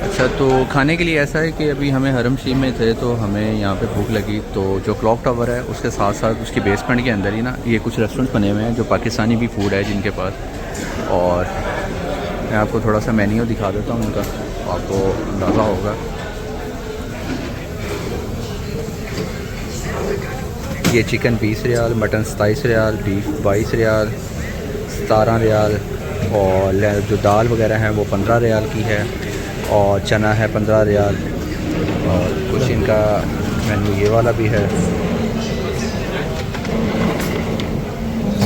अच्छा, तो खाने के लिए ऐसा है कि अभी हमें हरम शरीफ में थे तो हमें यहाँ पे भूख लगी, तो जो क्लॉक टावर है उसके साथ साथ उसकी बेसमेंट के अंदर ही ना ये कुछ रेस्टोरेंट बने हुए हैं जो पाकिस्तानी भी फूड है जिनके पास। और मैं आपको थोड़ा सा मेन्यू दिखा देता हूँ उनका, आपको अंदाज़ा होगा। ये चिकन 20 रियाल, मटन 27 रियाल, बीफ 22 रियाल, 17 रियाल, और जो दाल वगैरह है वो 15 रियाल की है, और चना है 15 रियाल, और कुछ इनका मेन्यू ये वाला भी है।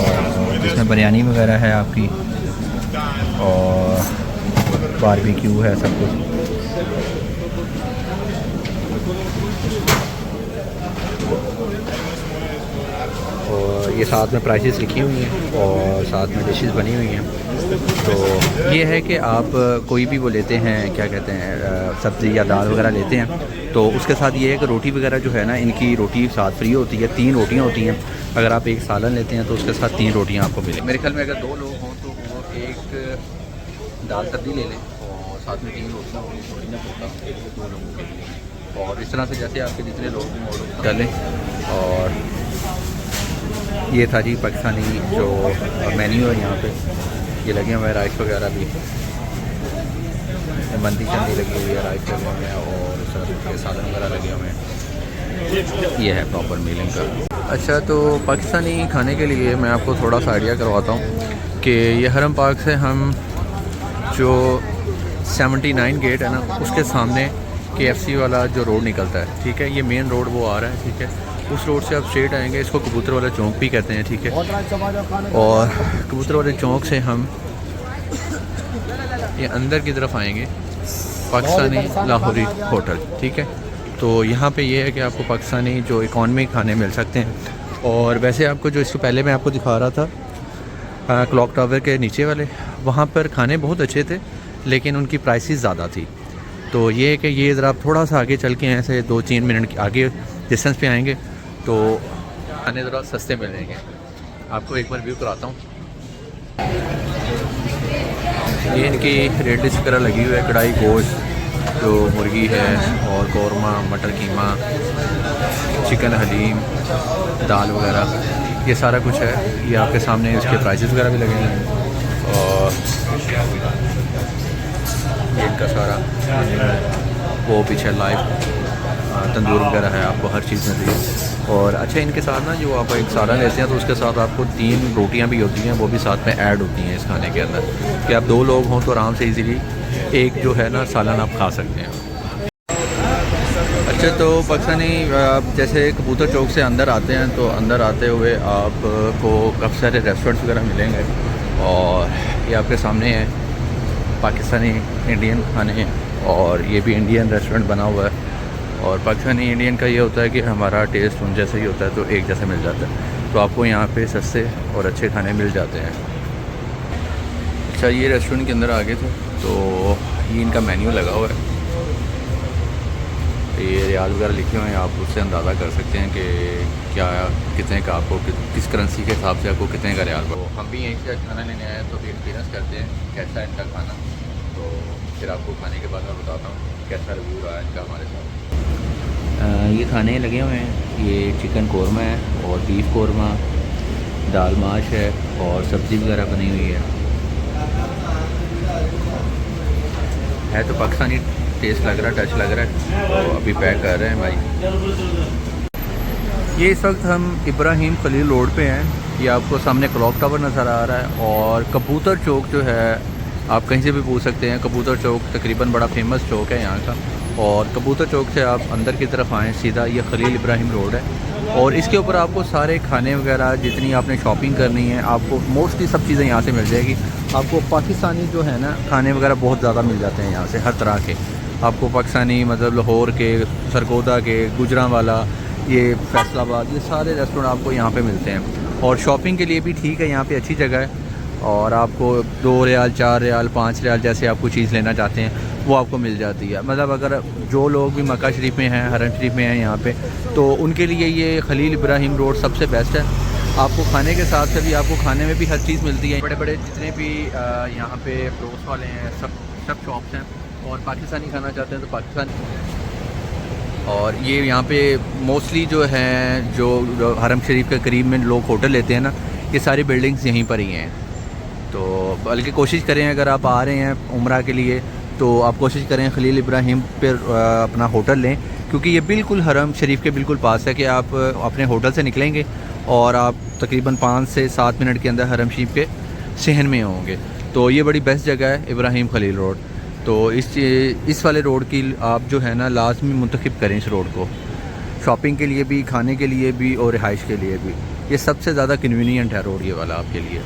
और इसमें बिरयानी वगैरह है आपकी, और बारबेक्यू है, सब कुछ। और ये साथ में प्राइसेस लिखी हुई हैं और साथ में डिशेस बनी हुई हैं। तो ये है कि आप कोई भी वो लेते हैं, क्या कहते हैं, सब्ज़ी या दाल वगैरह लेते हैं, तो उसके साथ ये है कि रोटी वगैरह जो है ना, इनकी रोटी साथ फ्री होती है। 3 रोटियां होती हैं। अगर आप एक सालन लेते हैं तो उसके साथ 3 रोटियां आपको मिलें। मेरे ख्याल में अगर 2 लोग हों तो वो एक दाल सब्ज़ी ले लें और साथ में 3 रोटियाँ होंगी, थोड़ी ना होता उनके लिए, 2 लोगों के लिए। और इस तरह से जैसे आपके जितने लोग हों चलें। और ये था जी पाकिस्तानी जो मेन्यू है यहाँ पे। ये लगे हुए हैं राइस वगैरह भी, मंदी चंदी लगी हुई है, राइस लगे हुए हैं, और इस तरह के सालन वगैरह लगे हुए हैं। ये है प्रॉपर मीलिंग का। अच्छा, तो पाकिस्तानी खाने के लिए मैं आपको थोड़ा सा आइडिया करवाता हूँ कि ये हरम पार्क से हम जो 79 गेट है ना, उसके सामने KFC वाला जो रोड निकलता है, ठीक है, ये मेन रोड वो आ रहा है, ठीक है। उस रोड से आप स्ट्रेट आएंगे, इसको कबूतर वाला चौक भी कहते हैं, ठीक है। और कबूतर वाले चौक से हम ये अंदर की तरफ आएंगे, पाकिस्तानी लाहौरी होटल, ठीक है। तो यहाँ पे ये है कि आपको पाकिस्तानी जो इकॉनमी खाने मिल सकते हैं। और वैसे आपको जो इससे पहले मैं आपको दिखा रहा था क्लॉक टावर के नीचे वाले, वहाँ पर खाने बहुत अच्छे थे लेकिन उनकी प्राइसेस ज़्यादा थी। तो ये है कि ये ज़रा आप थोड़ा सा आगे चल के ऐसे 2-3 मिनट आगे डिस्टेंस पे आएंगे तो खाने ज़रा सस्ते मिलेंगे। आपको एक बार व्यू कराता हूँ। ये इनकी रेड डिश वगैरह लगी हुई है, कढ़ाई गोश्त जो मुर्गी है, और कौरमा, मटर कीमा, चिकन हलीम, दाल वगैरह, ये सारा कुछ है। ये आपके सामने इसके प्राइसेस वगैरह भी लगे हैं। और ये इनका सारा वो पीछे लाइव तंदूर वगैरह है, आपको हर चीज़ मिलती है। और अच्छा, इनके साथ ना जो आप एक सालन लेते हैं तो उसके साथ आपको 3 रोटियां भी होती हैं, वो भी साथ में ऐड होती हैं इस खाने के अंदर, कि आप 2 लोग हों तो आराम से इजीली एक जो है ना सालन आप खा सकते हैं। अच्छा, तो पाकिस्तानी आप जैसे कबूतर चौक से अंदर आते हैं तो अंदर आते हुए आपको काफ़ी सारे रेस्टोरेंट्स वगैरह मिलेंगे, और ये आपके सामने है पाकिस्तानी इंडियन खाने, और ये भी इंडियन रेस्टोरेंट बना हुआ है। और पाकिस्तानी इंडियन का ये होता है कि हमारा टेस्ट उन जैसे ही होता है, तो एक जैसे मिल जाता है, तो आपको यहाँ पे सस्ते और अच्छे खाने मिल जाते हैं। अच्छा, ये रेस्टोरेंट के अंदर आ गए थे तो ये इनका मेन्यू लगा हुआ है, ये रियाल वगैरह लिखे हुए हैं, आप उससे अंदाज़ा कर सकते हैं कि क्या कितने का आपको किस करेंसी के हिसाब से आपको कितने का रियाल पड़ा। हम भी यहीं से खाना लेने आए तो भी एक्सपीरियंस करते हैं कैसा है इनका खाना, तो फिर आपको खाने के बाद मैं बताता हूँ कैसा रिव्यू रहा है इनका हमारे साथ। ये खाने लगे हुए हैं, ये चिकन कौरमा है और बीफ कौरमा, दाल माश है और सब्ज़ी वगैरह बनी हुई है तो पाकिस्तानी टेस्ट लग रहा है, टच लग रहा है। तो अभी पैक कर रहे हैं भाई। ये इस वक्त हम इब्राहिम खलील रोड पे हैं। ये आपको सामने क्लॉक टावर नज़र आ रहा है, और कबूतर चौक जो है आप कहीं से भी पूछ सकते हैं। कबूतर चौक तकरीबन बड़ा फेमस चौक है यहाँ का, और कबूतर चौक से आप अंदर की तरफ आएँ सीधा, ये खलील इब्राहिम रोड है, और इसके ऊपर आपको सारे खाने वगैरह जितनी आपने शॉपिंग करनी है, आपको मोस्टली सब चीज़ें यहाँ से मिल जाएगी। आपको पाकिस्तानी जो है ना खाने वगैरह बहुत ज़्यादा मिल जाते हैं यहाँ से, हर तरह के। आपको पाकिस्तानी मतलब लाहौर के, सरगोदा के, गुजरांवाला, ये फैसलाबाद, ये सारे रेस्टोरेंट आपको यहाँ पे मिलते हैं। और शॉपिंग के लिए भी ठीक है, यहाँ पे अच्छी जगह है, और आपको 2 रियाल, 4 रियाल, 5 रियाल जैसे आपको चीज़ लेना चाहते हैं वो आपको मिल जाती है। मतलब अगर जो लोग भी मक्का शरीफ में हैं, हरम शरीफ में हैं यहाँ पे, तो उनके लिए ये खलील इब्राहिम रोड सबसे बेस्ट है। आपको खाने के साथ से भी आपको खाने में भी हर चीज़ मिलती है। बड़े बड़े जितने भी यहाँ पे पड़ोस वाले हैं, सब शॉप्स हैं, और पाकिस्तानी खाना चाहते हैं तो पाकिस्तानी। और ये यहाँ पे मोस्टली जो है जो हरम शरीफ के करीब में लोग होटल लेते हैं ना, ये सारी बिल्डिंग्स यहीं पर ही हैं। तो बल्कि कोशिश करें अगर आप आ रहे हैं उम्रा के लिए तो आप कोशिश करें खलील इब्राहिम पर अपना होटल लें, क्योंकि ये बिल्कुल हरम शरीफ के बिल्कुल पास है कि आप अपने होटल से निकलेंगे और आप तकरीबन 5 से 7 मिनट के अंदर हरम शरीफ के सहन में होंगे। तो ये बड़ी बेस्ट जगह है इब्राहिम खलील रोड। तो इस वाले रोड की आप जो है ना लाजमी मुंतखब करें इस रोड को, शॉपिंग के लिए भी, खाने के लिए भी और रिहाइश के लिए भी। ये सबसे ज़्यादा कन्वीनियंट है रोड ये वाला आपके लिए।